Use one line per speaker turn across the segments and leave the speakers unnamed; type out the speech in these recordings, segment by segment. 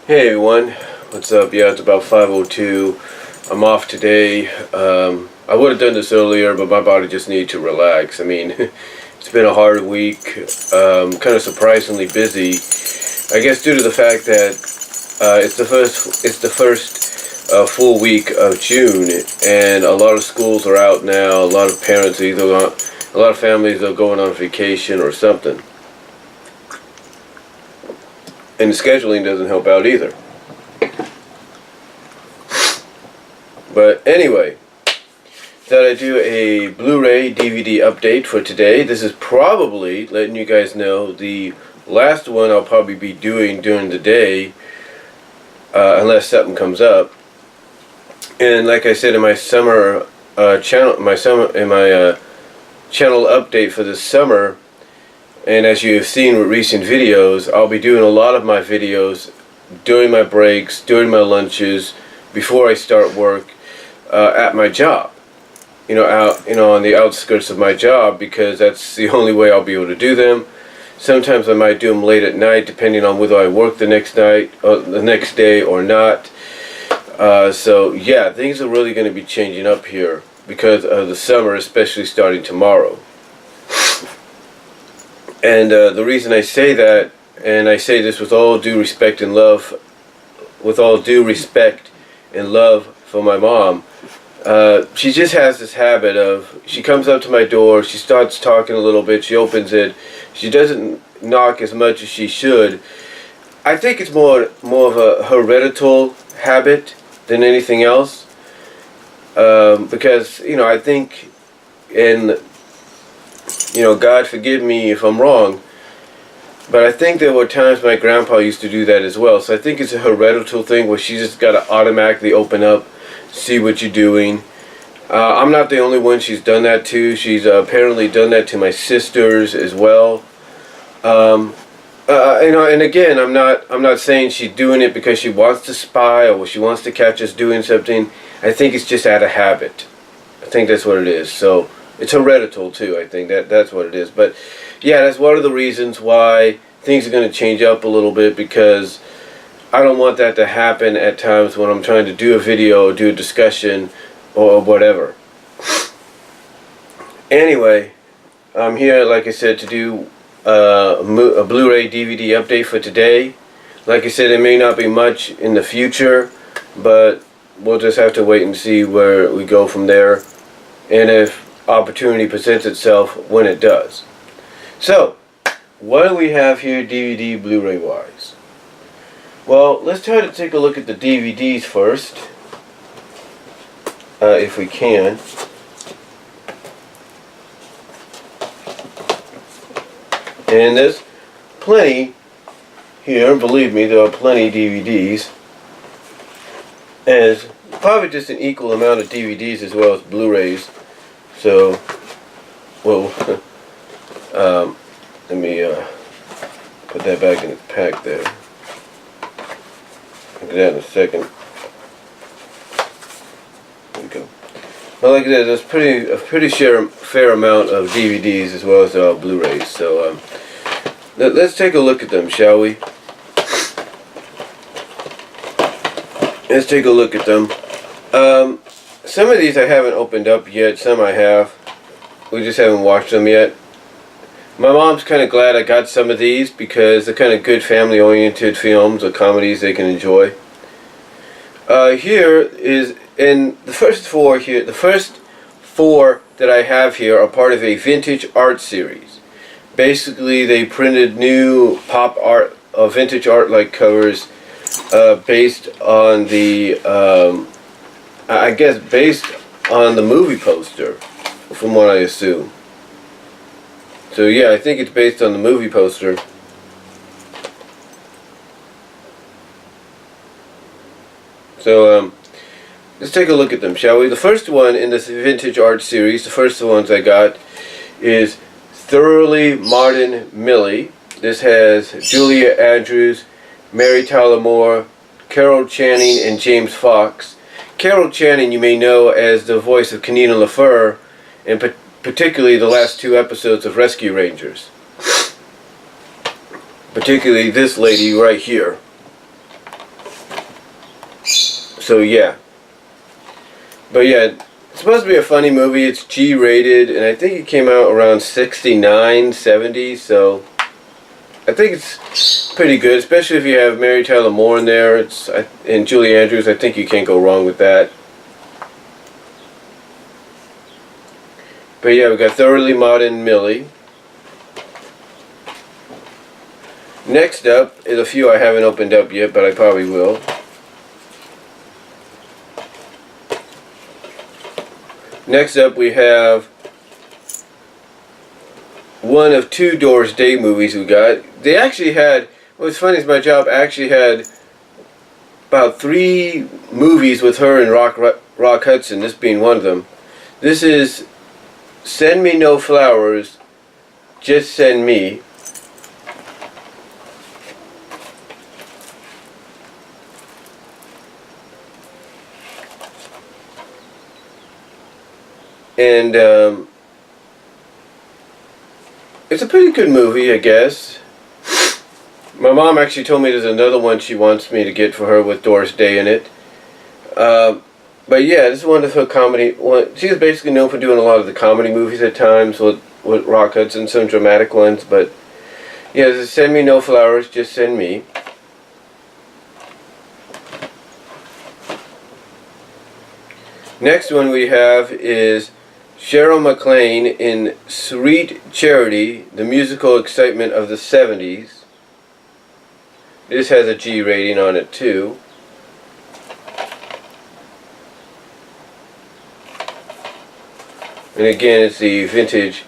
Hey everyone, what's up? Yeah, it's about 5:02. I'm off today. I would have done this earlier, but my body just needed to relax. I mean, it's been a hard week, kind of surprisingly busy. I guess due to the fact that it's the first full week of June, and a lot of schools are out now. A lot of parents a lot of families are going on vacation or something. And the scheduling doesn't help out either. But anyway, thought I'd do a Blu-ray DVD update for today. This is probably, letting you guys know, the last one I'll probably be doing during the day, unless something comes up. And like I said in my summer channel update for this summer, and as you have seen with recent videos, I'll be doing a lot of my videos during my breaks, during my lunches, before I start work at my job. On the outskirts of my job, because that's the only way I'll be able to do them. Sometimes I might do them late at night, depending on whether I work the next night, or the next day, or not. So yeah, things are really going to be changing up here because of the summer, especially starting tomorrow. And the reason I say that, and I say this with all due respect and love, for my mom, she just has this habit of, she comes up to my door, she starts talking a little bit, she opens it, she doesn't knock as much as she should. I think it's more of a hereditary habit than anything else, because I think, and God forgive me if I'm wrong, but I think there were times my grandpa used to do that as well. So I think it's a hereditary thing where she just got to automatically open up, see what you're doing. I'm not the only one she's done that to. She's apparently done that to my sisters as well. And again, I'm not saying she's doing it because she wants to spy or she wants to catch us doing something. I think it's just out of habit. I think that's what it is. So it's hereditary too. I think that's what it is. But yeah, that's one of the reasons why things are going to change up a little bit, because I don't want that to happen at times when I'm trying to do a video, do a discussion, or whatever. Anyway, I'm here, like I said, to do a Blu-ray DVD update for today. Like I said, it may not be much in the future, but we'll just have to wait and see where we go from there, and if opportunity presents itself when it does. So, what do we have here DVD Blu-ray wise? Well, let's try to take a look at the DVDs first, if we can. And there's plenty here, believe me, there are plenty of DVDs. And it's probably just an equal amount of DVDs as well as Blu-rays. So, well, let me put that back in its pack there. Look at that in a second. There we go. Well, like I said, there's a pretty fair amount of DVDs as well as Blu-rays. So let's take a look at them, shall we? Let's take a look at them. Some of these I haven't opened up yet. Some I have. We just haven't watched them yet. My mom's kind of glad I got some of these because they're kind of good family-oriented films or comedies they can enjoy. Here is, in the first four here, the first four that I have here are part of a vintage art series. Basically, they printed new pop art, vintage art like covers, based on the, I guess based on the movie poster, from what I assume. So yeah, I think it's based on the movie poster. So let's take a look at them, shall we? The first one in this vintage art series, the first ones I got, is Thoroughly Modern Millie. This has Julia Andrews, Mary Tyler Moore, Carol Channing, and James Fox. Carol Channing you may know as the voice of Kanina LaFleur, and particularly the last two episodes of Rescue Rangers. particularly this lady right here. So yeah. But yeah, it's supposed to be a funny movie. It's G-rated, and I think it came out around 69, 70, so I think it's pretty good, especially if you have Mary Tyler Moore in there. And Julie Andrews. I think you can't go wrong with that. But yeah, we got Thoroughly Modern Millie. Next up is a few I haven't opened up yet, but I probably will. Next up we have one of two Doris Day movies we got. They actually had, what's funny is my job actually had about 3 movies with her and Rock Hudson, this being one of them. This is Send Me No Flowers, Just Send Me. And it's a pretty good movie, I guess. My mom actually told me there's another one she wants me to get for her with Doris Day in it. But yeah, this is one of her comedy. She's basically known for doing a lot of the comedy movies at times with Rock Hudson, some dramatic ones. But yeah, this is Send Me No Flowers, Just Send Me. Next one we have is Cheryl MacLaine in Sweet Charity, the musical excitement of the 70s. This has a G rating on it too. And again, it's the vintage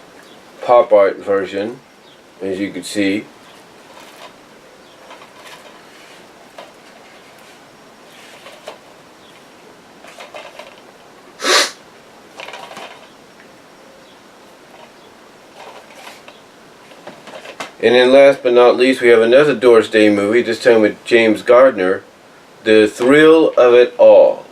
pop art version, as you can see. And then last but not least, we have another Doris Day movie, this time with James Gardner, The Thrill of It All.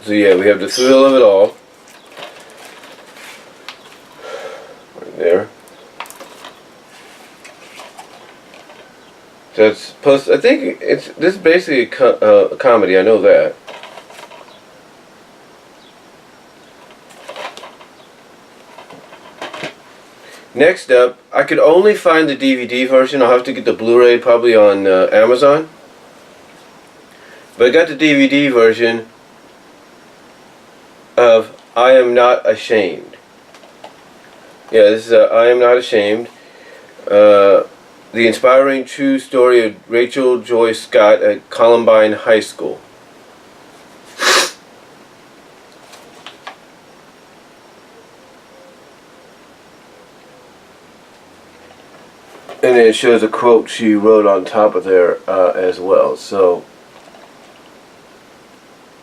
So yeah, we have The Thrill of It All. Right there. That's plus. I think this is basically a comedy. I know that. Next up, I could only find the DVD version. I'll have to get the Blu-ray probably on Amazon. But I got the DVD version of I Am Not Ashamed. Yeah, this is I Am Not Ashamed. The inspiring true story of Rachel Joy Scott at Columbine High School. And then it shows a quote she wrote on top of there as well. So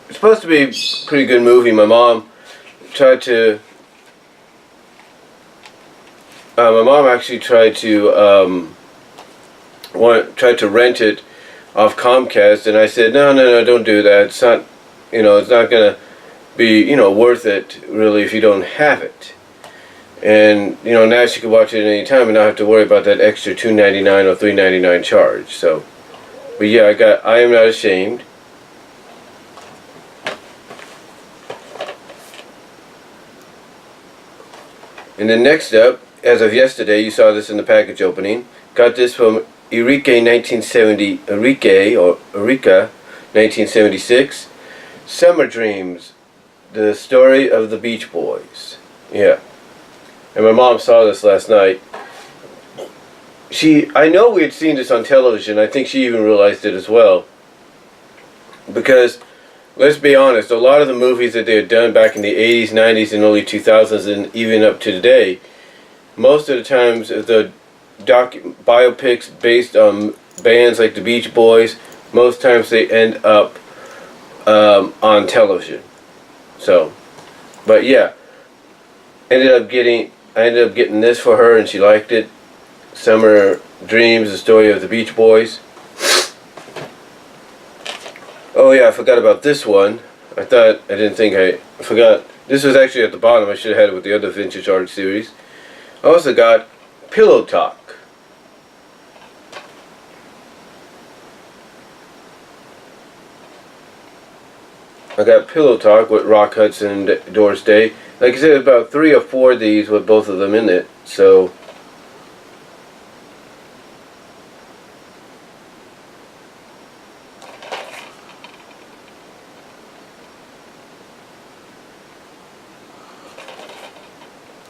it's supposed to be a pretty good movie. My mom tried to. My mom actually tried to rent it off Comcast, and I said, no, don't do that. It's not, it's not gonna be, worth it really if you don't have it. And now she can watch it at any time and not have to worry about that extra $2.99 or $3.99 charge. So, but yeah, I got I Am Not Ashamed. And then next up, as of yesterday, you saw this in the package opening. Got this from Eureka 1976. Summer Dreams, the story of the Beach Boys. Yeah. And my mom saw this last night. I know we had seen this on television. I think she even realized it as well. Because, let's be honest, a lot of the movies that they had done back in the 80s, 90s, and early 2000s, and even up to today, most of the times the biopics based on bands like the Beach Boys, most times they end up on television. So, but yeah, I ended up getting this for her, and she liked it. Summer Dreams, the story of the Beach Boys. Oh yeah, I forgot about this one. I forgot. This was actually at the bottom. I should have had it with the other Vintage Art series. I also got Pillow Talk. I got Pillow Talk with Rock Hudson and Doris Day. Like I said, about 3 or 4 of these with both of them in it. So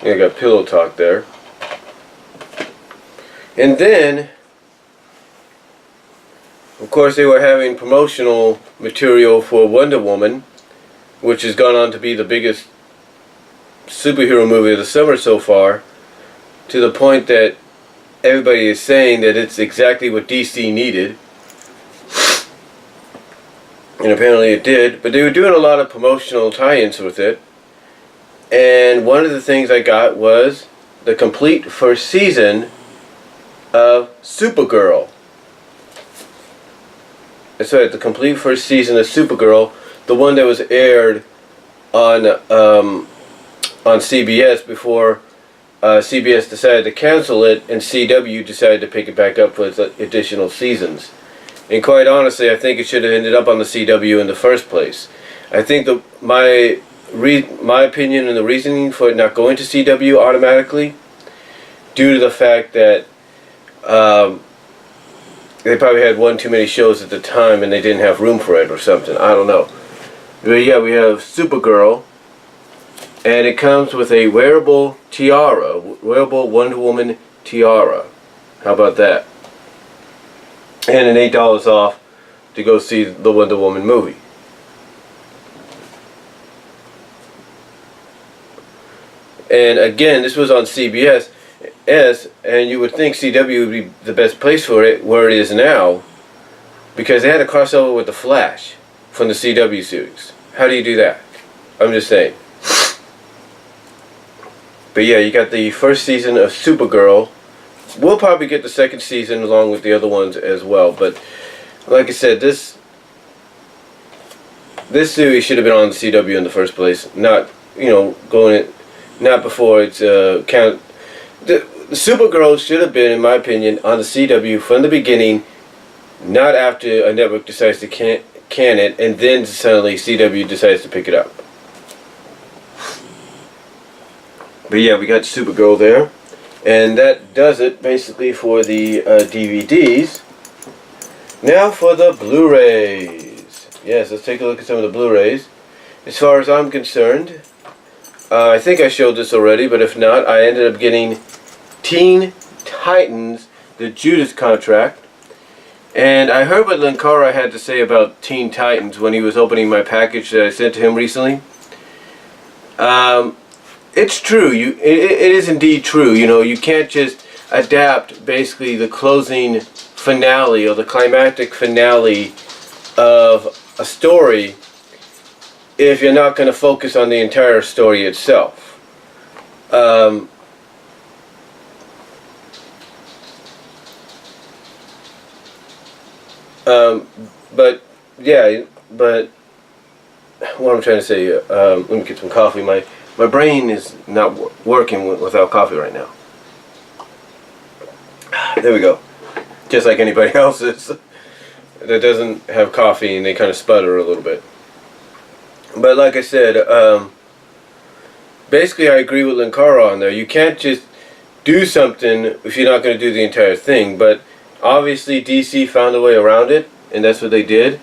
yeah, I got Pillow Talk there. And then, of course, they were having promotional material for Wonder Woman, which has gone on to be the biggest superhero movie of the summer so far, to the point that everybody is saying that it's exactly what DC needed. And apparently it did. But they were doing a lot of promotional tie-ins with it. And one of the things I got was the complete first season of Supergirl. That's right, the complete first season of Supergirl, the one that was aired on CBS before CBS decided to cancel it, and CW decided to pick it back up for its additional seasons. And quite honestly, I think it should have ended up on the CW in the first place. I think my opinion and the reasoning for it not going to CW automatically, due to the fact that they probably had one too many shows at the time and they didn't have room for it or something. I don't know. But yeah, we have Supergirl, and it comes with a wearable tiara, wearable Wonder Woman tiara. How about that? And an $8 off to go see the Wonder Woman movie. And again, this was on CBS, and you would think CW would be the best place for it, where it is now, because they had a crossover with The Flash from the CW series. How do you do that? I'm just saying. But yeah, you got the first season of Supergirl. We'll probably get the second season along with the other ones as well. But like I said, this series should have been on the CW in the first place. Not, not before it's count. The Supergirl should have been, in my opinion, on the CW from the beginning, not after a network decides to can it, and then suddenly CW decides to pick it up. But yeah, we got Supergirl there. And that does it, basically, for the DVDs. Now for the Blu-rays. Yes, let's take a look at some of the Blu-rays. As far as I'm concerned, I think I showed this already, but if not, I ended up getting Teen Titans, the Judas Contract. And I heard what Linkara had to say about Teen Titans when he was opening my package that I sent to him recently. It's true. It is indeed true. You can't just adapt basically the closing finale or the climactic finale of a story if you're not going to focus on the entire story itself. But what I'm trying to say, let me get some coffee. My brain is not working without coffee right now. There we go. Just like anybody else's that doesn't have coffee and they kind of sputter a little bit. But like I said, basically I agree with Linkara on there. You can't just do something if you're not going to do the entire thing. But obviously DC found a way around it, and that's what they did.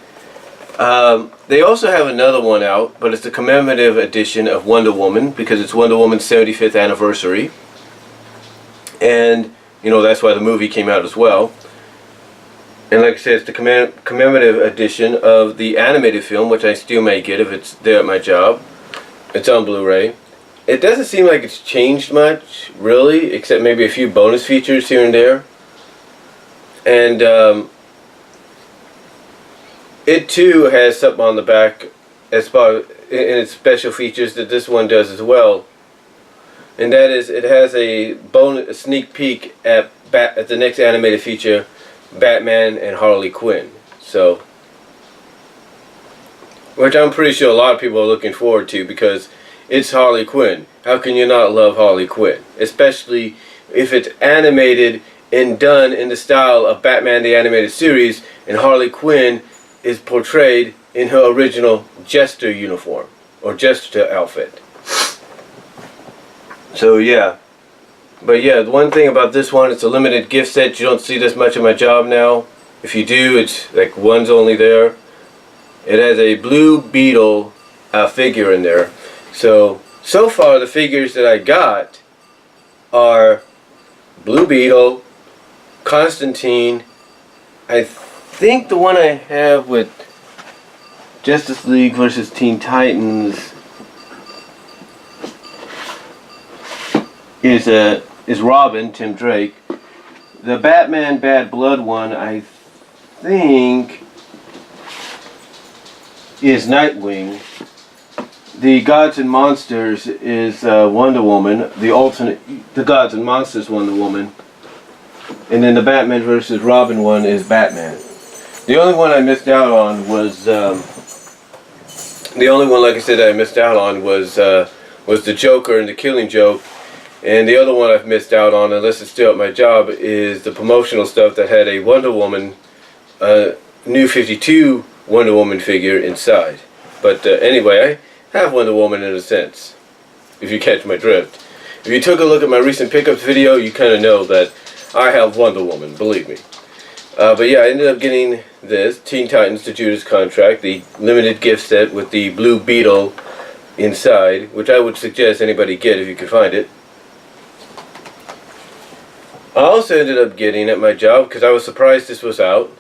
They also have another one out, but it's the commemorative edition of Wonder Woman, because it's Wonder Woman's 75th anniversary. And, that's why the movie came out as well. And like I said, it's the commemorative edition of the animated film, which I still may get if it's there at my job. It's on Blu-ray. It doesn't seem like it's changed much, really, except maybe a few bonus features here and there. And, it too has something on the back as far in its special features that this one does as well, and that is it has a sneak peek at the next animated feature, Batman and Harley Quinn. So which I'm pretty sure a lot of people are looking forward to because it's Harley Quinn. How can you not love Harley Quinn? Especially if it's animated and done in the style of Batman the Animated Series, and Harley Quinn is portrayed in her original Jester uniform, or Jester outfit. So yeah. But yeah, the one thing about this one, it's a limited gift set. You don't see this much of my job now. If you do, it's like one's only there. It has a Blue Beetle figure in there. So far the figures that I got are Blue Beetle, Constantine. I think the one I have with Justice League versus Teen Titans is Robin, Tim Drake. The Batman Bad Blood one, I think, is Nightwing. The Gods and Monsters is Wonder Woman. The Gods and Monsters Wonder Woman. And then the Batman vs. Robin one is Batman. The only one I missed out on was the only one, like I said, I missed out on was the Joker and the Killing Joke. And the other one I've missed out on, unless it's still at my job, is the promotional stuff that had a Wonder Woman, New 52 Wonder Woman figure inside. But anyway, I have Wonder Woman in a sense, if you catch my drift. If you took a look at my recent pickups video, you kind of know that I have Wonder Woman, believe me. But yeah, I ended up getting this, Teen Titans, the Judas Contract, the limited gift set with the Blue Beetle inside, which I would suggest anybody get if you could find it. I also ended up getting at my job, because I was surprised this was out,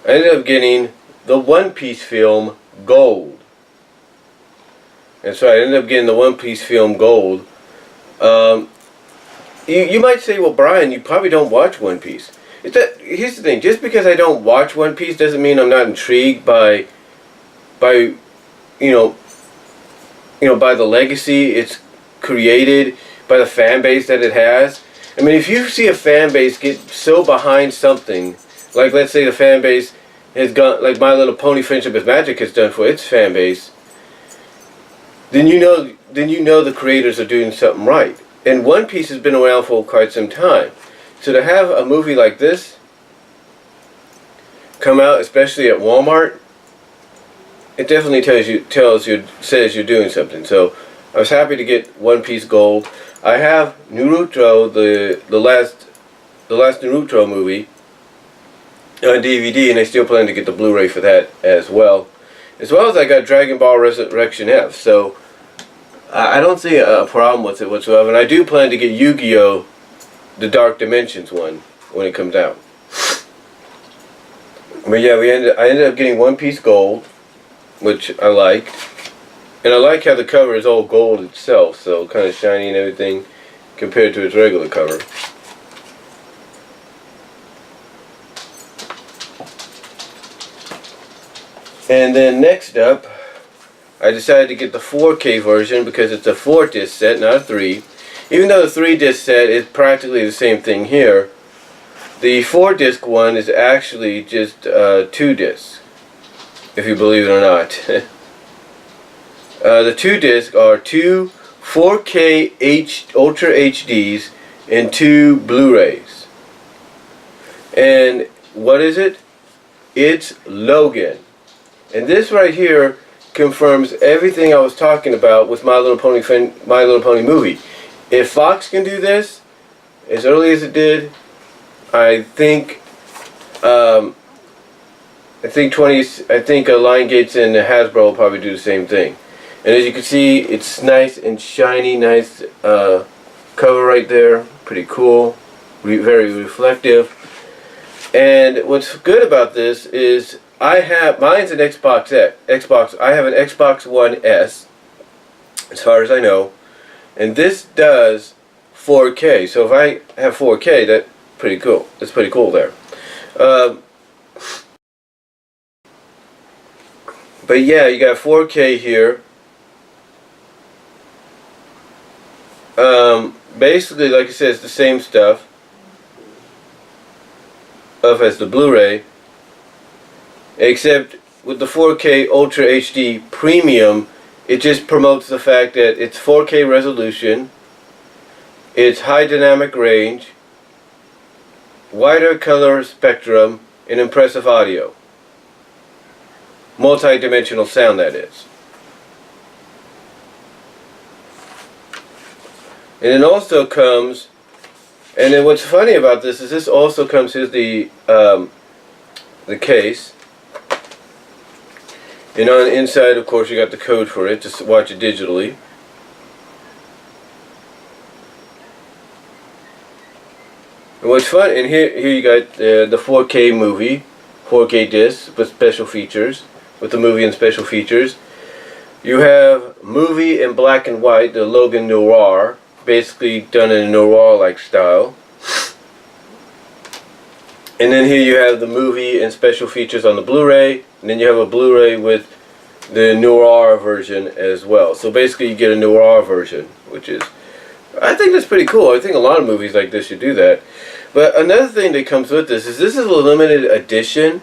I ended up getting the One Piece film Gold. And so I ended up getting the One Piece film Gold. You might say, well, Brian, you probably don't watch One Piece. Here's the thing, just because I don't watch One Piece doesn't mean I'm not intrigued by by the legacy it's created, by the fan base that it has. I mean, if you see a fan base get so behind something, like let's say the fan base has gone, like My Little Pony Friendship is Magic has done for its fan base, then you know the creators are doing something right. And One Piece has been around for quite some time. So to have a movie like this come out, especially at Walmart, it definitely says you're doing something. So I was happy to get One Piece Gold. I have Naruto, the last Naruto movie on DVD, and I still plan to get the Blu-ray for that as well. As I got Dragon Ball Resurrection F. So I don't see a problem with it whatsoever. And I do plan to get Yu-Gi-Oh! The Dark Dimensions one when it comes out. But yeah, I ended up getting One Piece Gold, which I liked. And I like how the cover is all gold itself, so kind of shiny and everything compared to its regular cover. And then next up, I decided to get the 4K version because it's a 4-disc set, not a 3. Even though the 3-disc set is practically the same thing here, the 4-disc one is actually just 2 discs, if you believe it or not. The 2 discs are 2 4K Ultra HDs and 2 Blu-rays. And what is it? It's Logan. And this right here confirms everything I was talking about with My Little Pony movie. If Fox can do this as early as it did, I think Lionsgate and Hasbro will probably do the same thing. And as you can see, it's nice and shiny, nice cover right there, pretty cool, very reflective. And what's good about this is mine's an Xbox. I have an Xbox One S, as far as I know. And this does 4K. So if I have 4K, that's pretty cool. That's pretty cool there. But yeah, you got 4K here. Basically, like I said, it's the same stuff as the Blu-ray, except with the 4K Ultra HD Premium, it just promotes the fact that it's 4K resolution, it's high dynamic range, wider color spectrum, and impressive audio. Multi-dimensional sound, that is. And it also comes, and then what's funny about this is this also comes with the case. And on the inside, of course, you got the code for it. Just watch it digitally. And what's fun, and here you got the 4K movie, 4K disc with special features, with the movie and special features. You have movie in black and white, the Logan Noir, basically done in a noir-like style. And then here you have the movie and special features on the Blu-ray, and then you have a Blu-ray with the noir version as well. So basically you get a noir version, which is, I think that's pretty cool. I think a lot of movies like this should do that. But another thing that comes with this is a limited edition.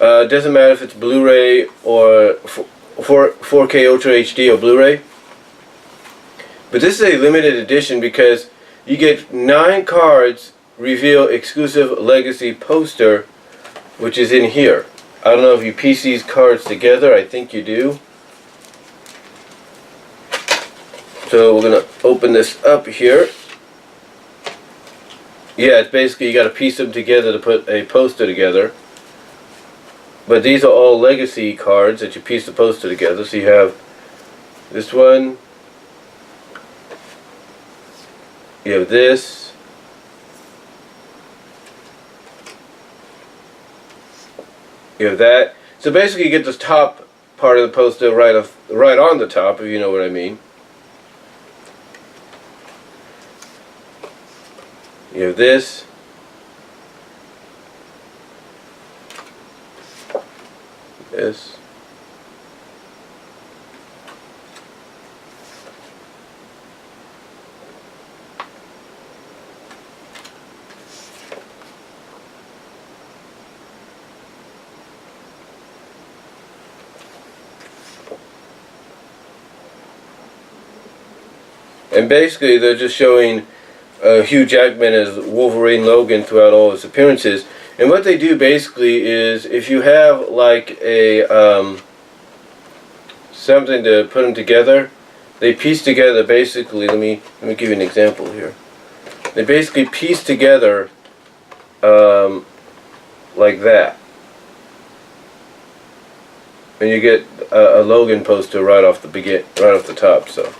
It doesn't matter if it's Blu-ray or 4K Ultra HD or Blu-ray. But this is a limited edition because you get 9 cards reveal exclusive legacy poster, which is in here. I don't know if you piece these cards together. I think you do. So we're going to open this up here. Yeah, it's basically you got to piece them together to put a poster together. But these are all legacy cards that you piece the poster together. So you have this one. You have this. You have that. So basically you get this top part of the poster right on the top, if you know what I mean. You have this. This. And basically they're just showing Hugh Jackman as Wolverine Logan throughout all his appearances. And what they do basically is, if you have like a something to put them together, they piece together basically. Let me give you an example here. They basically piece together like that, and you get a Logan poster right off the top. So.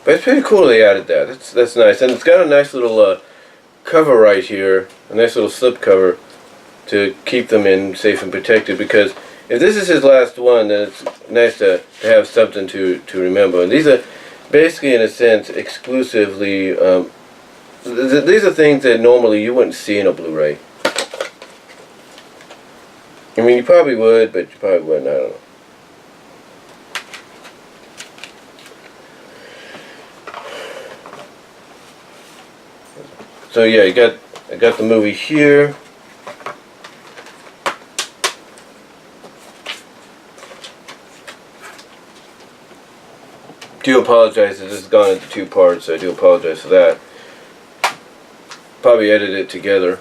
But it's pretty cool they added that. That's nice. And it's got a nice little cover right here. A nice little slip cover to keep them in safe and protected. Because if this is his last one, then it's nice to have something to remember. And these are basically, in a sense, exclusively... these are things that normally you wouldn't see in a Blu-ray. I mean, you probably would, but you probably wouldn't. I don't know. So yeah, I got the movie here. Do apologize that this has gone into 2 parts. I do apologize for that. Probably edited it together.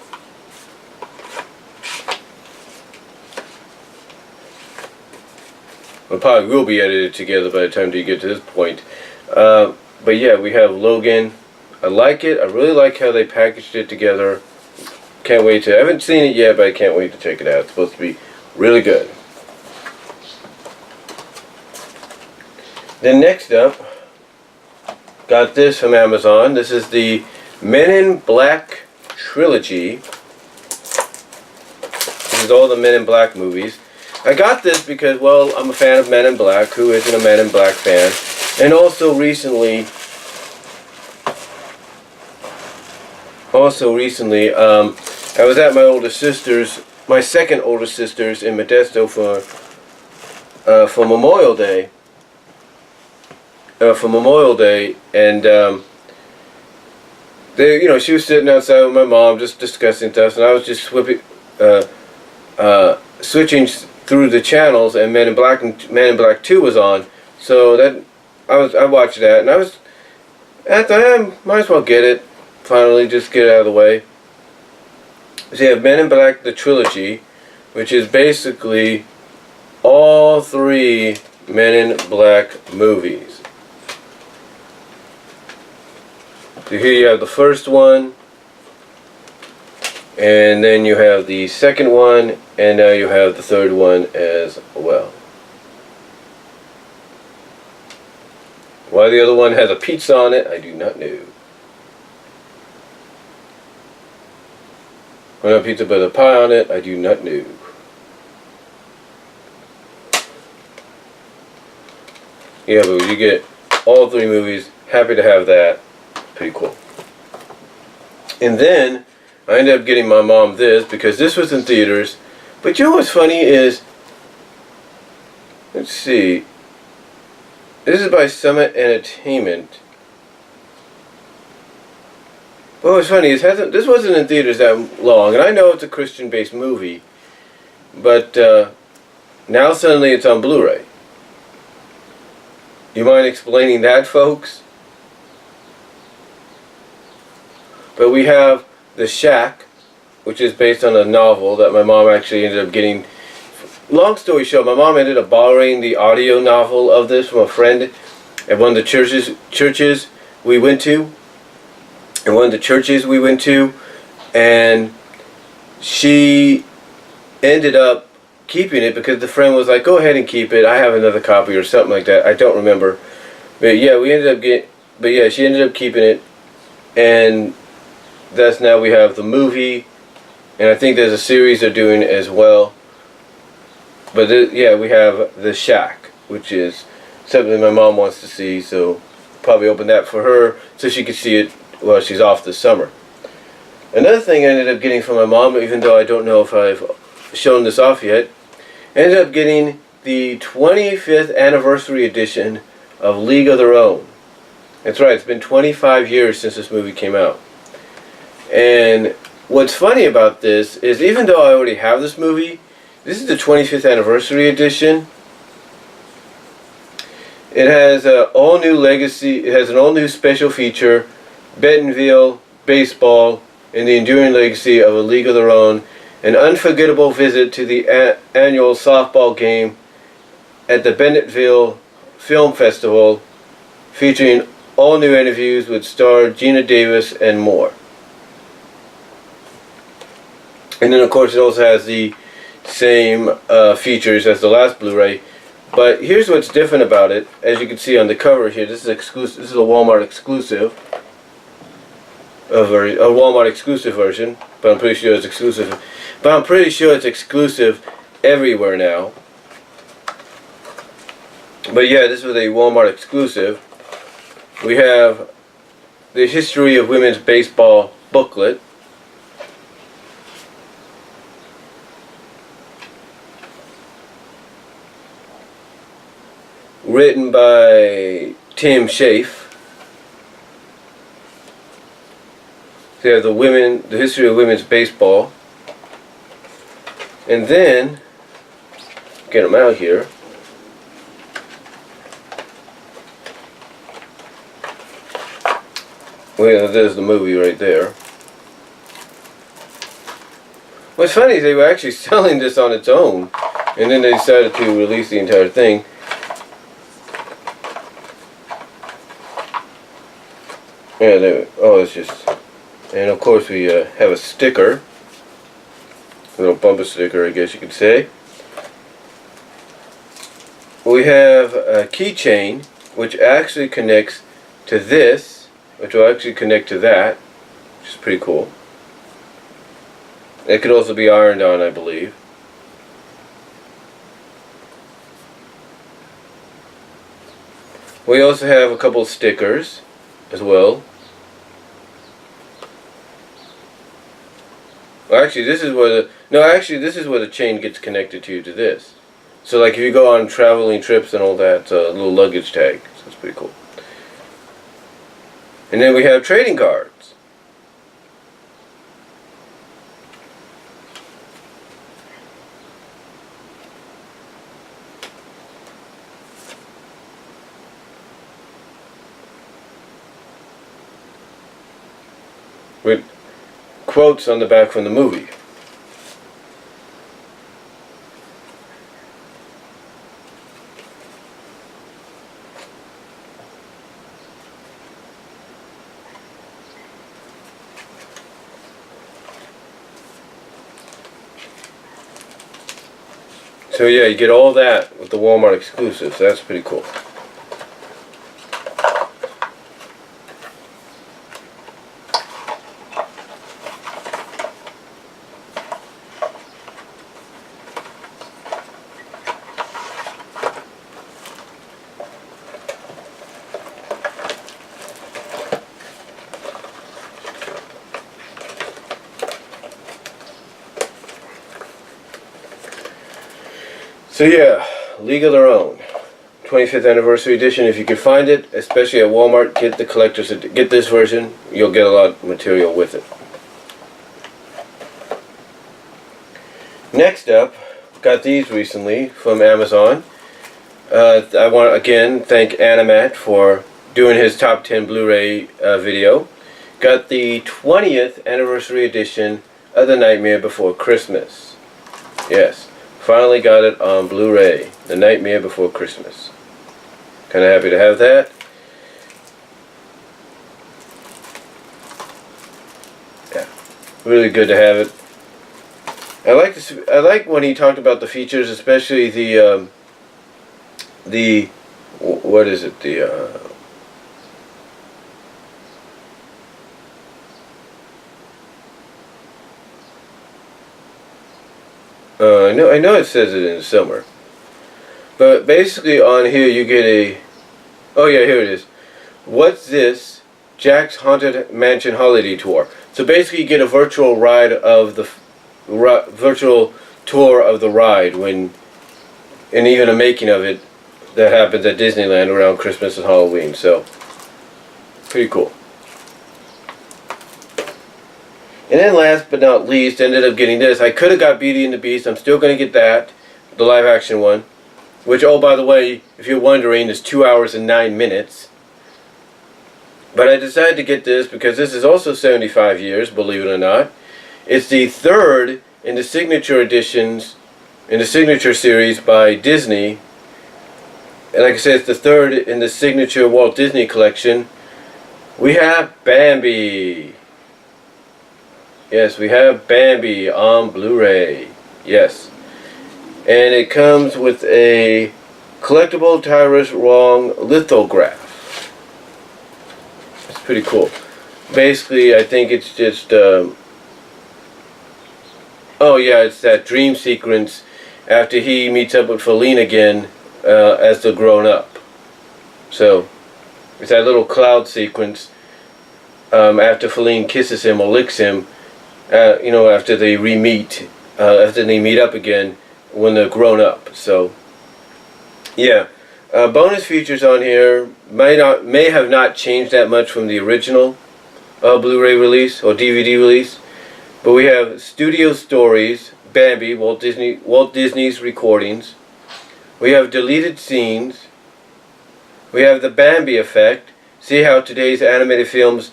Well, probably will be edited together by the time you get to this point. But yeah, we have Logan. I like it. I really like how they packaged it together. Can't wait to... I haven't seen it yet, but I can't wait to check it out. It's supposed to be really good. Then next up, got this from Amazon. This is the Men in Black Trilogy. This is all the Men in Black movies. I got this because, well, I'm a fan of Men in Black. Who isn't a Men in Black fan? And also recently, I was at my older sister's, my second older sister's in Modesto for Memorial Day. And she was sitting outside with my mom just discussing stuff, and I was just switching through the channels, and Men in Black 2 was on. So that I watched that, and I was at the end, might as well get it. Finally, just get it out of the way. So you have Men in Black, the trilogy, which is basically all 3 Men in Black movies. So here you have the first one, and then you have the second one, and now you have the third one as well. Why the other one has a pizza on it, I do not know. Why not pizza but a pie on it, I do not know. Yeah, but you get all 3 movies. Happy to have that. Pretty cool. And then I ended up getting my mom this because this was in theaters. But you know what's funny is, let's see, this is by Summit Entertainment. But what's funny is this wasn't in theaters that long, and I know it's a Christian-based movie, but now suddenly it's on Blu-ray. You mind explaining that, folks? But we have The Shack, which is based on a novel that my mom actually ended up getting. Long story short, my mom ended up borrowing the audio novel of this from a friend at one of the churches we went to. And she ended up keeping it because the friend was like, "Go ahead and keep it. I have another copy," or something like that. I don't remember. But yeah, she ended up keeping it, and that's now we have the movie, and I think there's a series they're doing as well. But we have The Shack, which is something my mom wants to see, so probably open that for her so she can see it while she's off this summer. Another thing I ended up getting from my mom, even though I don't know if I've shown this off yet, I ended up getting the 25th anniversary edition of League of Their Own. That's right, it's been 25 years since this movie came out. And what's funny about this is, even though I already have this movie, this is the 25th anniversary edition. It has an all-new legacy. It has an all-new special feature, Bentonville baseball, and the enduring legacy of A League of Their Own, an unforgettable visit to the annual softball game at the Bentonville Film Festival, featuring all new interviews with star Gina Davis and more. And then of course it also has the same features as the last Blu-ray. But here's what's different about it. As you can see on the cover here, this is exclusive. This is a Walmart exclusive. A Walmart exclusive version, but I'm pretty sure it's exclusive. But I'm pretty sure it's exclusive everywhere now. But yeah, this was a Walmart exclusive. We have the History of Women's Baseball booklet. Written by Tim Schaaf. So you have the history of women's baseball. And then, get them out here. Well, there's the movie right there. What's funny is they were actually selling this on its own, and then they decided to release the entire thing. Yeah, it's just... And of course we have a sticker. A little bumper sticker, I guess you could say. We have a keychain, which actually connects to this, which will actually connect to that, which is pretty cool. It could also be ironed on, I believe. We also have a couple of stickers as well. Actually, this is where the chain gets connected to this. So, like, if you go on traveling trips and all that, little luggage tag. So it's pretty cool. And then we have trading cards. with quotes on the back from the movie. So yeah, you get all that with the Walmart exclusive, so that's pretty cool. So yeah, League of Their Own, 25th anniversary edition. If you can find it, especially at Walmart, get the collector's. Get this version. You'll get a lot of material with it. Next up, got these recently from Amazon. I want to again thank Animat for doing his top 10 Blu-ray video. Got the 20th anniversary edition of The Nightmare Before Christmas. Yes. Finally got it on Blu-ray, The Nightmare Before Christmas. Kind of happy to have that. Yeah, really good to have it. I like this. I like when he talked about the features, especially the what is it? I know it says it in summer, but basically on here you get a. Oh yeah, here it is. What's this? Jack's Haunted Mansion Holiday Tour. So basically, you get a virtual ride of the virtual tour of the ride and even a making of it that happens at Disneyland around Christmas and Halloween. So pretty cool. And then last but not least, ended up getting this. I could have got Beauty and the Beast. I'm still going to get that, the live action one. Which, oh by the way, if you're wondering, is 2 hours and 9 minutes. But I decided to get this because this is also 75 years, believe it or not. It's the third in the signature editions, in the signature series by Disney. And like I said, it's the third in the signature Walt Disney collection. We have Bambi. Yes, we have Bambi on Blu-ray. Yes. And it comes with a collectible Tyrus Wrong lithograph. It's pretty cool. Basically, I think it's just... oh yeah, it's that dream sequence after he meets up with Feline again as they're grown up. So, it's that little cloud sequence after Feline kisses him or licks him. You know, after they re-meet, after they meet up again when they're grown up. So, yeah, bonus features on here may have not changed that much from the original Blu-ray release or DVD release, but we have Studio Stories, Bambi, Walt Disney's recordings. We have deleted scenes. We have the Bambi effect. See how today's animated films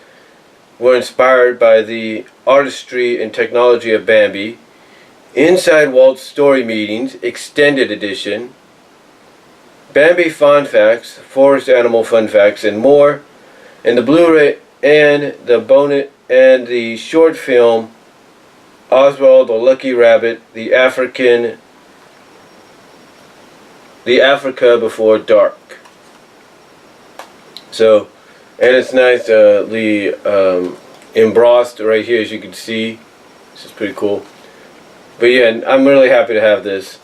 were inspired by the artistry and technology of Bambi. Inside Walt's Story Meetings, Extended Edition. Bambi Fun Facts, Forest Animal Fun Facts, and more. And the Blu-ray and the bonus and the short film Oswald the Lucky Rabbit, the Africa Before Dark. So, and it's nice, embossed right here, as you can see. This is pretty cool. But yeah, I'm really happy to have this.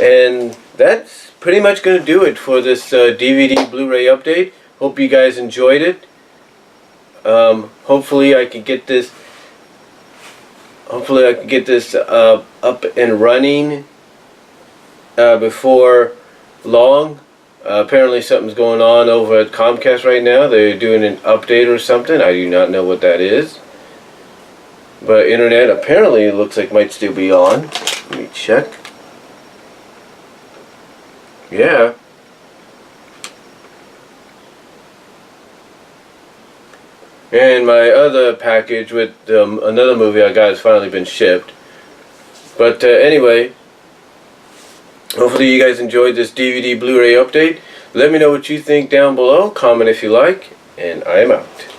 And that's pretty much going to do it for this DVD Blu-ray update. Hope you guys enjoyed it. Hopefully I can get this up and running before long. Apparently something's going on over at Comcast right now. They're doing an update or something. I do not know what that is. But internet apparently it looks like might still be on. Let me check. Yeah. And my other package with another movie I got has finally been shipped. But anyway, hopefully you guys enjoyed this DVD Blu-ray update. Let me know what you think down below. Comment if you like. And I am out.